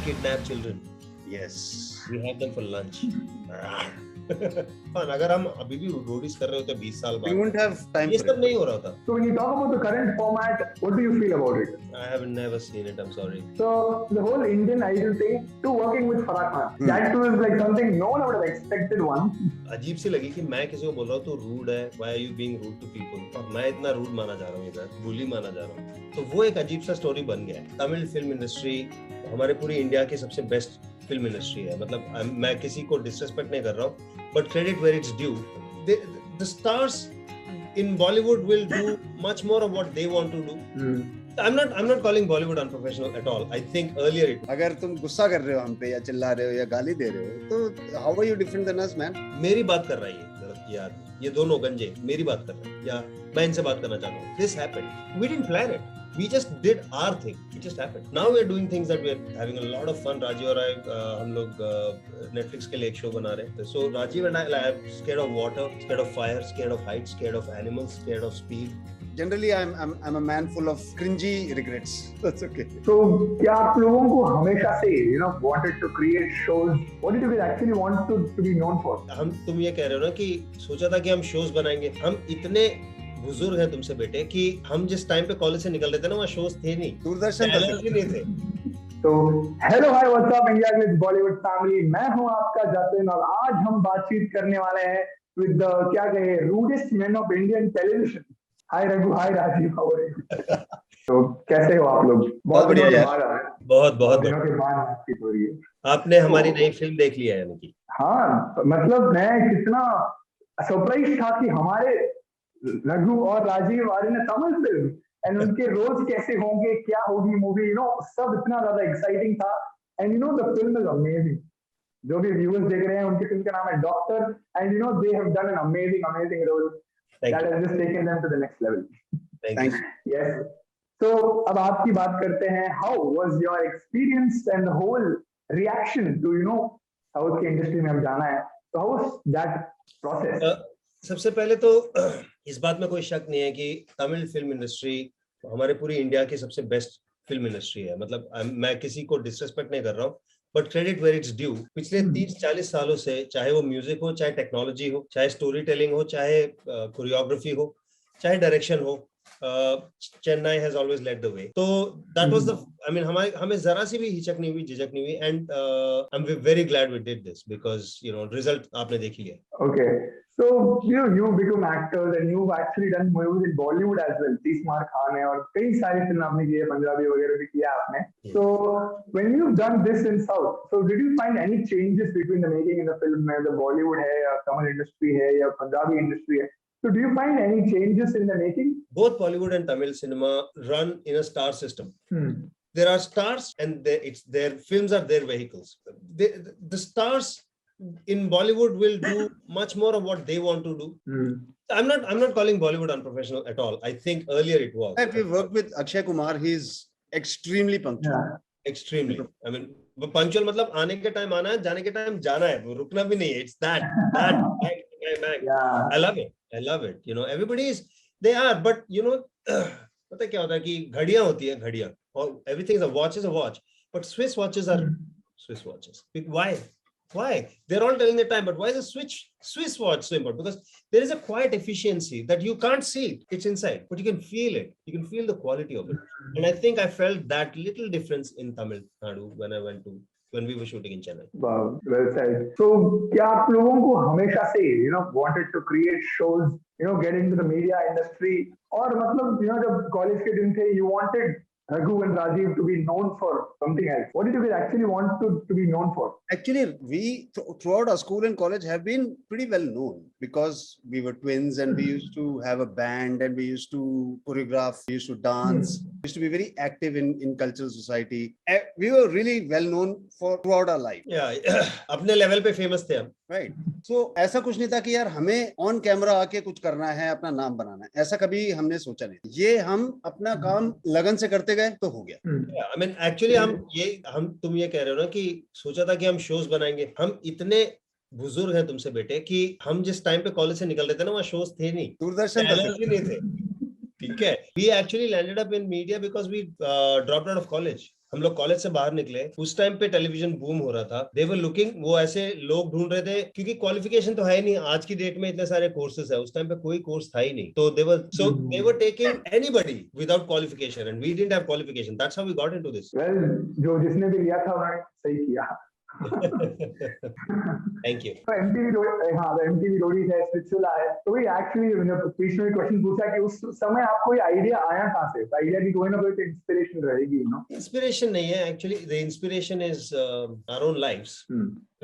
kidnap children. Yes. We have them for lunch. अगर हम अभी भी रोडीज कर रहे होते 20 साल We wouldn't बाद, have time ये for सब it. नहीं हो रहा था. So when you talk about the current format, what do you feel about it? I have never seen it. I'm sorry. So the whole Indian Idol thing, to working with Farah Khan, that too is like something no one would have expected one. अजीब सी लगी कि मैं किसी को बोल रहा हूँ तो रूड है. Why are you being rude to people? और मैं इतना रूड माना जा रहा हूँ इधर, बुली माना जा रहा हूँ. तो वो एक अजीब सा स्टोरी बन गया है. तमिल फिल्म इंडस्ट्री हमारे पूरी इंडिया की सबसे बेस्ट फिल्म इंडस्ट्री है. मतलब मैं किसी को डिसरेस्पेक्ट नहीं कर रहा हूँ, but credit where it's due. The stars in Bollywood will do much more of what they want to do. I'm not calling Bollywood unprofessional at all. I think earlier it. अगर तुम गुस्सा कर रहे हो हम पे या चिल्ला रहे हो या गाली दे रहे हो तो how are you different than us, man? मेरी बात कर रहा है यार, ये दोनों गंजे मेरी बात कर रहे हैं या मैं इनसे बात करना चाहता हूँ. This happened. We didn't plan it. We just did our thing. It just happened. Now we're doing things that we're having a lot of fun. Rajiv और I, हम लोग Netflix के लिए एक शो बना रहे हैं. So Rajiv and I are scared of water, scared of fire, scared of heights, scared of animals, scared of speed. Generally, I'm a man full of cringy regrets. That's okay. So क्या आप लोगों को हमेशा से wanted to create shows? What did you guys actually want to be known for? तुम ये कह रहे हो ना कि सोचा था कि हम शोज बनाएंगे. हम इतने बुजुर्ग हैं तुमसे बेटे कि हम जिस टाइम पे कॉलेज से निकल रहे थे ना वहाँ शोज थे नहीं, दूरदर्शन भी नहीं थे. तो hello hi what's up India with Bollywood family, मैं हूँ आपका जतिन और आज हम बातचीत करने वाले हैं विद द क्या कहे rudest man of Indian television. Hi Raghu, hi Rajiv, how are you? तो कैसे हो आप लोग? बहुत बढ़िया यार. बहुत दिनों के बाद बातचीत हो रही है. आपने हमारी नई फिल्म देख ली है यानी कि? हाँ, मतलब मैं कितना सरप्राइज था कि हमारे रघु और राजीव आ रहे हैं तमिल फिल्म एंड उनके रोल्स कैसे होंगे, क्या होगी मूवी, सब इतना ज्यादा एक्साइटिंग था. And the film is amazing. जो भी व्यूअर्स देख रहे हैं उनकी फिल्म का नाम है doctor and they have done an amazing role that has just taken them to the next level. Thank you. Yes. तो अब आपकी बात करते हैं. How was your experience and the whole reaction to south की इंडस्ट्री में हम जाना है, तो हाउ वाज दैट प्रोसेस? सबसे पहले तो इस बात में कोई शक नहीं है कि तमिल फिल्म इंडस्ट्री हमारे पूरी इंडिया की सबसे बेस्ट फिल्म इंडस्ट्री है. मतलब मैं किसी को डिसरेस्पेक्ट नहीं कर रहा हूँ, but credit where it's due. पिछले 30-40 सालों से चाहे वो म्यूजिक हो, चाहे टेक्नोलॉजी हो, चाहे स्टोरी टेलिंग हो, चाहे कोरियोग्राफी हो, चाहे डायरेक्शन हो, Chennai has always led the way. तो दैट वाज द हमें जरा सी भी हिचक नहीं हुई, झिझक नहीं हुई. And I am very glad we did this because result आपने देख लिया. Okay. So you become actors and you've actually done movies in Bollywood as well. तीसमार Khan है और कई सारी फिल्म आपने की है, पंजाबी वगैरह भी किया आपने. So when you've done this in South, so did you find any changes between the making in the film में the Bollywood है या Tamil industry है या Punjabi industry है? So do you find any changes in the making? Both Bollywood and Tamil cinema run in a star system. There are stars and their films are their vehicles. The stars in Bollywood will do much more of what they want to do. I'm not calling Bollywood unprofessional at all. I think earlier it was. If we worked with Akshay Kumar, he's extremely punctual. Yeah. Extremely. I mean, punctual मतलब आने के time आना है, जाने के time जाना है, वो रुकना भी नहीं है. It's that bang. Yeah. I love it. Everybody is, they are, but पता क्या होता है कि घड़ियां होती है, घड़ियां, और everything is a watch, but Swiss watches are Swiss watches. Why? They're all telling the time, but why is a Swiss watch so important? Because there is a quiet efficiency that you can't see it. It's inside, but you can feel it. You can feel the quality of it. And I think I felt that little difference in Tamil Nadu when we were shooting in Chennai. Wow, well said. So क्या आप लोगों को हमेशा से wanted to create shows, get into the media industry, और मतलब जब college के दिन थे you wanted Raghu and Rajiv to be known for something else? What did you guys actually want to be known for? Actually, we throughout our school and college have been pretty well known because we were twins and we used to have a band and we used to choreograph, we used to dance, we used to be very active in cultural society. We were really well known for throughout our life. Yeah, अपने level पे famous थे हम. Right. So ऐसा कुछ नहीं था कि यार हमें ऑन कैमरा आके कुछ करना है, अपना नाम बनाना है, ऐसा कभी हमने सोचा नहीं. ये हम अपना काम लगन से करते गए तो हो गया. I mean actually तुम ये कह रहे हो ना कि सोचा था कि हम शोज बनाएंगे. हम इतने बुजुर्ग हैं तुमसे बेटे कि हम जिस टाइम पे कॉलेज से निकल रहे थे ना वहाँ शोज थे नहीं, दूरदर्शन भी नहीं थे. ठीक है. We actually landed up in media because we dropped out of college. हम लोग कॉलेज से बाहर निकले, उस टाइम पे टेलीविजन बूम हो रहा था, दे वर लुकिंग, वो ऐसे लोग ढूंढ रहे थे, क्योंकि क्वालिफिकेशन तो है नहीं, आज की डेट में इतने सारे कोर्सेज है, उस टाइम पे कोई कोर्स था ही नहीं, तो they were taking anybody without qualification and we didn't have qualification, that's how we got into this. Well, जो जिसने भी लिया था उन्होंने सही किया। Thank you. तो एमटीवी, हाँ, एमटीवी रोडीज है, स्पिट्सविला है, तो वही एक्चुअली बीच में क्वेश्चन पूछा कि उस समय आपको ये आइडिया आया कहाँ से? आइडिया की कोई ना कोई इंस्पिरेशन रहेगी, यू नो? इंस्पिरेशन नहीं है actually, the inspiration is our own lives.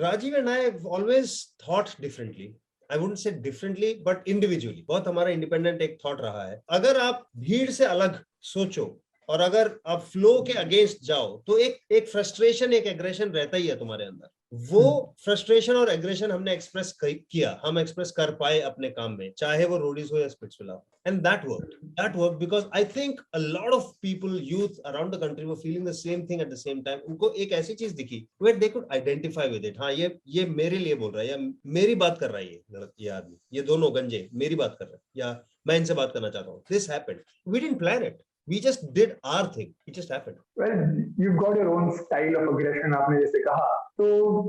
Rajiv and I have always thought differently. I wouldn't say differently, but individually. बहुत हमारा इंडिपेंडेंट एक थॉट रहा है। अगर आप भीड़ से अलग सोचो और अगर आप फ्लो के अगेंस्ट जाओ, तो एक फ्रस्ट्रेशन, एक एग्रेशन रहता ही है तुम्हारे अंदर। वो फ्रस्ट्रेशन और एग्रेशन हमने एक्सप्रेस किया, हम एक्सप्रेस कर पाए अपने काम में, चाहे वो रोडीज हो या Splitsvilla, and that worked because I think a lot of people, youth around the country were feeling the same thing at the same time. उनको एक ऐसी चीज दिखी where they could identify with इट। हाँ, ये मेरे लिए बोल रहा है, या मेरी बात कर रहा है, ये आदमी, ये दोनों गंजे मेरी बात कर रहे हैं, या मैं इनसे बात करना चाहता हूँ। This happened, we didn't plan it, we just did our thing, it just happened. Well, you've got your own style of aggression, आपने जैसे कहा, so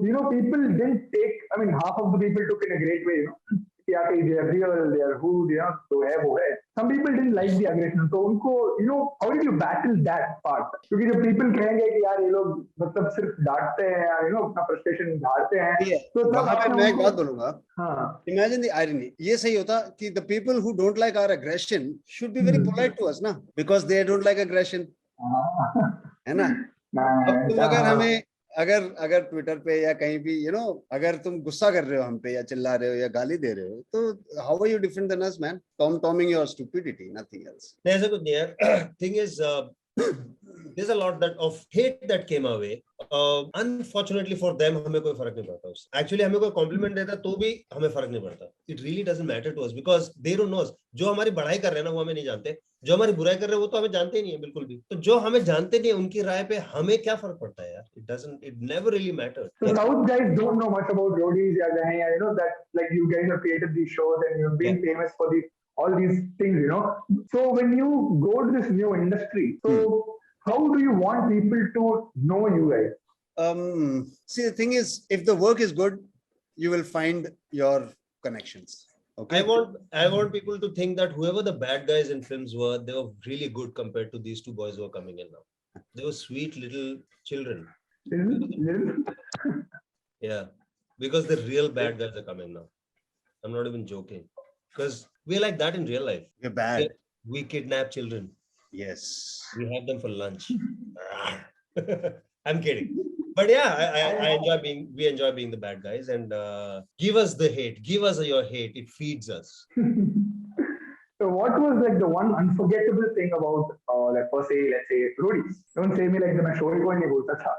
you know people didn't take, I mean half of the people took it in a great way, you know, कि यार they are real, they are who they are, तो है वो है। Some people didn't like the aggression, तो उनको, you know, how did you battle that part? क्योंकि जब people कहेंगे कि यार ये लोग मतलब सिर्फ डांटते हैं, you know, अपना frustration झाड़ते हैं, तो वहाँ पे मैं एक बात बोलूंगा। हाँ, Imagine the irony. ये सही होता कि the people who don't like our aggression should be very polite to us, ना? Because they don't like aggression, है ना? अब तुम अगर हमें अगर ट्विटर पे या कहीं भी अगर तुम गुस्सा कर रहे हो हम पे या चिल्ला रहे हो या गाली दे रहे हो, तो how are you different than us, man? Taming your stupidity, nothing else. नहीं, ऐसा कुछ नहीं है। Thing is there's a lot that of hate that came our way. Unfortunately for them, हमें कोई फर्क नहीं पड़ता उससे। Actually हमें कोई compliment देता तो भी हमें फर्क नहीं पड़ता। It really doesn't matter to us because they don't know us. जो हमारी बढ़ाई कर रहे हैं ना, वो हमें नहीं जानते। जो हमारी बुराई कर रहे हैं वो तो हमें जानते ही नहीं है बिल्कुल भी। तो जो हमें जानते नहीं है, उनकी राय पे हमें क्या फर्क पड़ता है यार? It never really matters. So South guys don't know much about roadies या gahe, you know that like you guys have created these shows and you've been famous for all these things, you know. So when you go to this new industry, so how do you want people to know you guys? See, the thing is, if the work is good, you will find your connections. Okay. I want people to think that whoever the bad guys in films were, they were really good compared to these two boys who are coming in now. They were sweet little children. Little? Yeah, because the real bad guys are coming now. I'm not even joking. Because we're like that in real life. We're bad. We kidnap children. Yes. We have them for lunch. I'm kidding. But yeah, we enjoy being the bad guys, and give us the hate. Give us your hate. It feeds us. So what was like the one unforgettable thing about, let's say, roadies? Don't say me like the मैं show ही कोई नहीं बोलता था.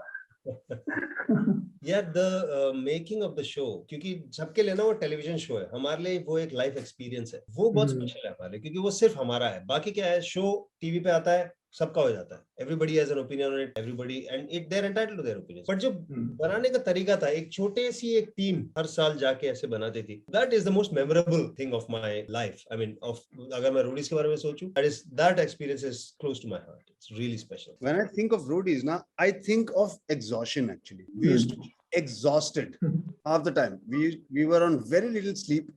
Yeah, the making of the show, क्योंकि सबके लिए ना वो टेलीविजन शो है, हमारे लिए वो एक लाइफ एक्सपीरियंस है, वो बहुत स्पेशल है हमारे लिए, क्योंकि वो सिर्फ हमारा है। बाकी क्या है, शो टीवी पे आता है, सबका हो जाता है, everybody has an opinion on it, everybody, and they're entitled to their opinions. But जो बनाने का तरीका था, एक छोटे सी एक टीम हर साल जाके ऐसे बनाती थी, that is the most memorable thing of my life. I mean, अगर मैं रोडीज के बारे में सोचूं, that experience is close to my heart. It's really special. When I think of roadies, now I think of exhaustion. Actually, we used to be exhausted half the time. We were on very little sleep,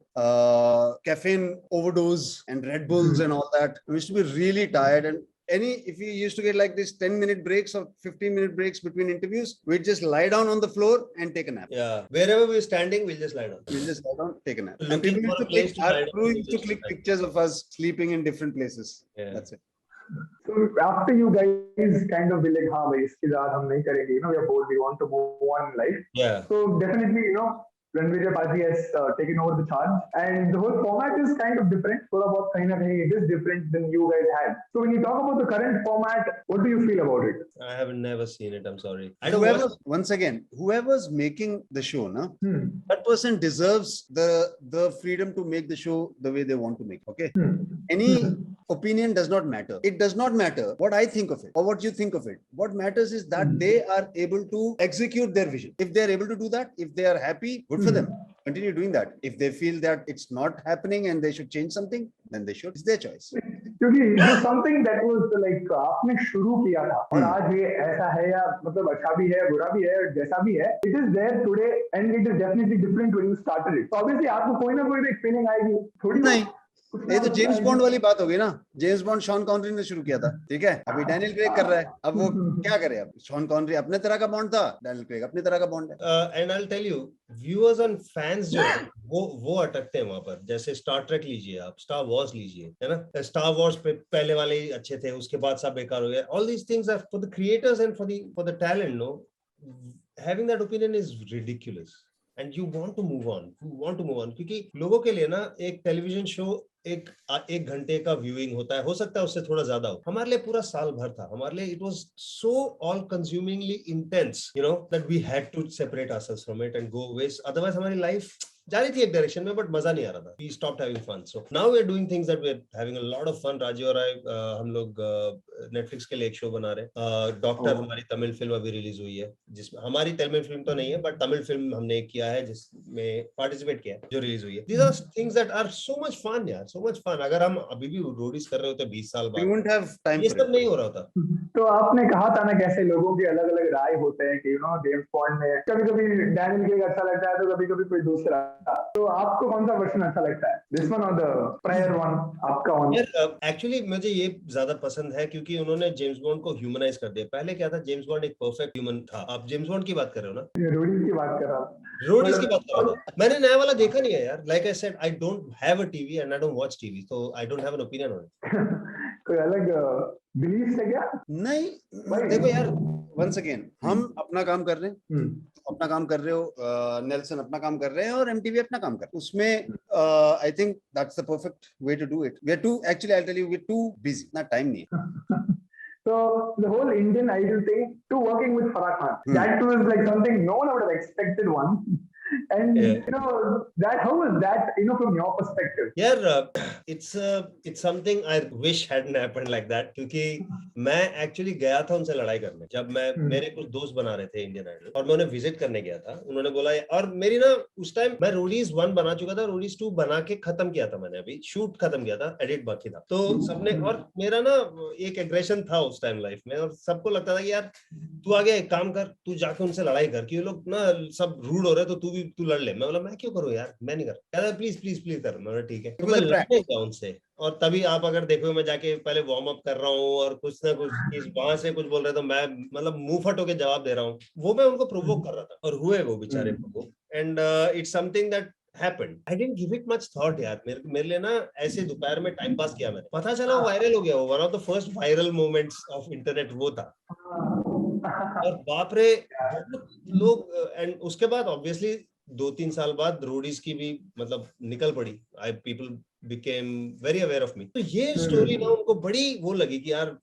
caffeine overdose and Red Bulls and all that. We used to be really tired, and if we used to get like this 10-minute breaks or 15-minute breaks between interviews, we'd just lie down on the floor and take a nap. Yeah, wherever we're standing, we'll just lie down. We'll just lie down, take a nap. Looking and people for a used to place click, to lie our down, crew we'll used to just click lie down. pictures of us sleeping in different places. Yeah. That's it. So after you guys kind of be like, हाँ भाई इसके बाद हम नहीं करेंगे, you know, we are bored, we want to move on in life. Yeah. So definitely, you know, Ranveer Paji has taken over the charge, and the whole format is kind of different. थोड़ा बहुत कहीं ना कहीं it is different than you guys had. So when you talk about the current format, what do you feel about it? I have never seen it. I'm sorry. I don't watch. Once again, whoever's making the show, that person deserves the freedom to make the show the way they want to make. Okay. Any opinion does not matter. It does not matter what I think of it or what you think of it. What matters is that they are able to execute their vision. If they are able to do that, if they are happy, good good for them. Continue doing that. If they feel that it's not happening and they should change something, then they should. It's their choice. क्योंकि जो something that was like आपने शुरू किया था और आज ये ऐसा है या मतलब अच्छा भी है बुरा भी है जैसा भी है, it is there today and it is definitely different when you started it. Obviously आपको कोई ना कोई एक फीलिंग आएगी थोड़ी. नहीं, ये तो जेम्स बॉन्ड वाली बात हो गई ना. जेम्स बॉन्ड शॉन कॉनरी ने शुरू किया था, ठीक है. अभी डैनियल क्रेग कर रहा है. अब वो क्या करे? अब शॉन कॉनरी अपने तरह का बॉन्ड था, डैनियल क्रेग अपने तरह का बॉन्ड है. And I will tell you, viewers and fans जो है वो अटकते हैं वहां पर. जैसे स्टार ट्रेक लीजिए आप, स्टार वॉर्स लीजिए, है ना. स्टार वॉर्स पे पहले वाले ही अच्छे थे, उसके बाद सब बेकार हो गए. All these things are for the creators and for the talent. No, having that opinion is ridiculous and you want to move on, क्योंकि लोगों के लिए ना एक टेलीविजन शो एक घंटे का व्यूइंग होता है, हो सकता है उससे थोड़ा ज्यादा हो. हमारे लिए पूरा साल भर था. हमारे लिए it was so all consumingly intense, you know, that we had to separate ourselves from it and go west. Otherwise हमारी लाइफ जा रही थी एक डायरेक्शन में, बट मजा नहीं आ रहा था. We stopped having fun. So now we are doing things that we are having a lot of fun. Rajiv और हम लोग नेटफ्लिक्स के लिए एक शो बना रहे हैं. डॉक्टर हमारी तमिल फिल्म अभी रिलीज हुई है, जिसमें हमारी तमिल फिल्म तो नहीं है, बट तमिल फिल्म हमने किया है जिसमें पार्टिसिपेट किया है, जो रिलीज हुई है. These are things that are so much fun यार, so much fun. अगर हम अभी भी रोडीज कर रहे होते 20 साल We wouldn't बाद, have time ये for सब it. नहीं हो रहा होता. तो आपने कहा था ना कैसे लोगों के अलग अलग राय होते हैं कि यू नो जेम्स बॉन्ड में कभी कभी डैनियल क्रेग अच्छा लगता है तो कभी कभी कोई दूसरा. तो आपको कौन सा वर्जन अच्छा लगता है, दिस वन और द प्रायर वन, आपका वन? यार एक्चुअली मुझे ये ज्यादा पसंद है क्योंकि उन्होंने जेम्स बॉन्ड को ह्यूमनाइज कर दिया. पहले क्या था, जेम्स बॉन्ड एक परफेक्ट ह्यूमन था. आप जेम्स बॉन्ड की बात कर रहे हो ना? रोडीज की बात कर रहा हूँ. रोडीज की बात कर रहा था. मैंने नया वाला देखा नहीं है यार. Like I said, I don't have a TV and I don't watch TV, so I don't have an opinion on it. कोई अलग बिलीफ है क्या? नहीं, देखो यार, वंस अगेन हम अपना काम कर रहे हैं, अपना काम कर रहे हो, नेल्सन अपना काम कर रहे हैं और एमटीवी अपना काम कर रहे हैं. उसमें I think that's the perfect way to do it. We are too, actually I will tell you, we are too busy, ना टाइम नहीं है. So the whole Indian Idol thing to working with Farah Khan, that too is like something no one would have expected one. And you know that, how was that, you know, from your perspective? यार it's something I wish hadn't happened like that, क्योंकि मैं actually गया था उनसे लड़ाई करने. जब मैं मेरे कुछ दोस्त बना रहे थे इंडियन आइडल और मैं उन्हें विजिट करने गया था, उन्होंने बोला, और मेरी ना उस टाइम मैं रोडीज 1 बना चुका था, रोडीज 2 बना के खत्म किया था मैंने, अभी शूट खत्म किया था, एडिट बाकी था. तो सबने, और मेरा ना एक एग्रेशन था उस टाइम लाइफ में, और सबको लगता था कि यार तू आगे एक काम कर, तू जाके उनसे लड़ाई कर, कि ये लोग ना सब रूड हो रहे, तो तू लड़ ले. मैं बोला मैं क्यों करूं यार, मैं नहीं कर. कहता प्लीज प्लीज प्लीज कर. मैं बोला ठीक है. तो मैं लड़ने गया उनसे, और तभी आप अगर देखो मैं जाके पहले वार्म अप कर रहा हूँ और कुछ ना कुछ वहां से कुछ बोल रहे, तो मैं मतलब मुंह फट होके जवाब दे रहा हूँ. वो मैं उनको प्रोवोक कर रहा था, और हुए वो बेचारे provoke. And it's something that happened. I didn't give it much thought यार. मेरे लिए ना ऐसे दोपहर में टाइम पास किया मैंने. पता चला वायरल हो गया वो. one of the first viral moments of internet वो था. और बाप रे लोग. एंड उसके बाद ऑब्वियसली 2-3 साल बाद रोडीज की भी मतलब निकल पड़ी. People became very aware of me. तो ये स्टोरी ना उनको बड़ी वो लगी कि यार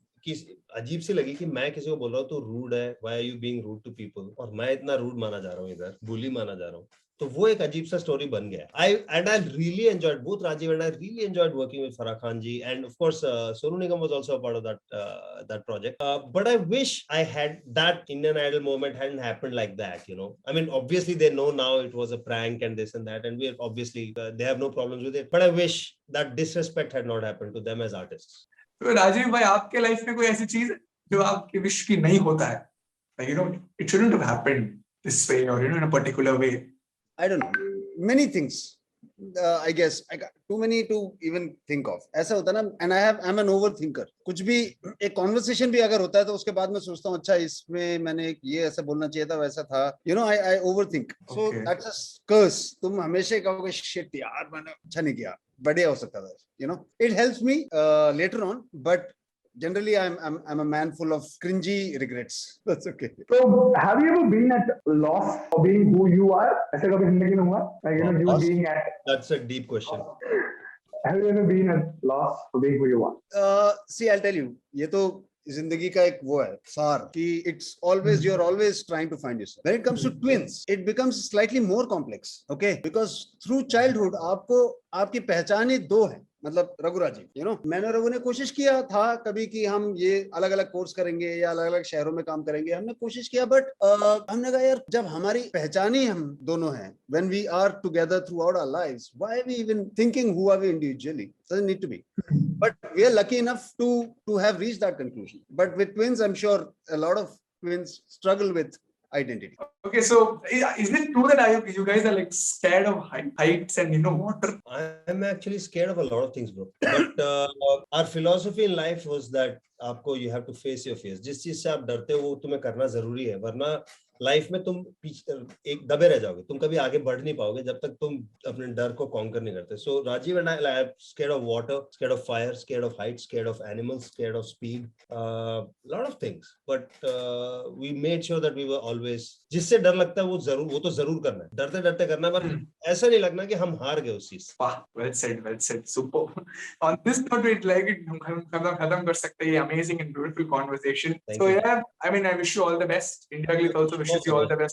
अजीब सी लगी कि मैं किसी को बोल रहा हूँ तो रूड है, why are you being rude to people, और मैं इतना रूड माना जा रहा हूँ, इधर बुली माना जा रहा हूँ. तो वो एक अजीब सा स्टोरी बन गया. I really enjoyed, both Rajiv and I really enjoyed working with Farah Khan ji, and of course Sonu Nigam was also a part of that project. But I wish I had that Indian Idol moment hadn't happened like that, you know. I mean, obviously they know now it was a prank and this and that, and we are obviously they have no problems with it. But I wish that disrespect had not happened to them as artists. तो राजीव भाई, आपके life में कोई ऐसी चीज है जो आपकी विश की नहीं होता है, like, you know, it shouldn't have happened this way, or you know, in a particular way? I don't know, many things. I guess I got too many to even think of. ऐसा होता है ना, and I'm an overthinker. कुछ भी एक conversation भी अगर होता है तो उसके बाद मैं सोचता हूँ अच्छा इसमें मैंने ये ऐसा बोलना चाहिए था, वैसा था. You know, I overthink. So Okay. that's a curse. तुम हमेशा कहोगे shit यार मैंने अच्छा नहीं किया, बढ़िया हो सकता था. You know, it helps me later on, but generally I'm a man full of cringy regrets. That's okay. So have you ever been at loss for being who you are? ऐसा कभी जिंदगी में हुआ? Like, you know, you Loss? being at, That's a deep question. have you ever been at loss for being who you are? See, I'll tell you, ये तो जिंदगी का एक वो है सार कि it's always you are always trying to find yourself. When it comes to twins it becomes slightly more complex. Okay, because through childhood आपको आपकी पहचान ही दो है. मतलब रघुराज जी, यू नो, मैंने और रघु ने कोशिश किया था कभी कि हम ये अलग अलग कोर्स करेंगे या अलग अलग शहरों में काम करेंगे. हमने कोशिश किया, बट हमने कहा यार जब हमारी पहचान ही हम दोनों हैं, when we are together throughout our lives, why are we even thinking who are we individually? Doesn't need to be. But we are lucky enough to have reached that conclusion. But with twins, I'm sure a lot of twins struggle with identity. Okay, so is it true that you guys are like scared of heights and water? I'm actually scared of a lot of things, bro. But our philosophy in life was that आपको you have to face your fears. जिस चीज से आप डरते हो वो तुम्हें करना जरूरी है, वरना लाइफ में तुम पीछे एक दबे रह जाओगे, तुम कभी आगे बढ़ नहीं पाओगे जब तक तुम अपने डर को कॉन्कर नहीं करते. So Rajiv and I are scared of water, scared of fire, scared of heights, scared of animals, scared of speed, lot of things. But we made sure that we were always, जिससे डर लगता है वो तो जरूर करना है, डरते डरते करना है, पर ऐसा नहीं लगना कि हम हार गए उस चीज. वाह, well said, super. On this note, we'd like it खत्म कर सकते हैं amazing and beautiful conversation. Thank So you. yeah, I mean, I wish you all the best. India के लिए also wishes you all the best.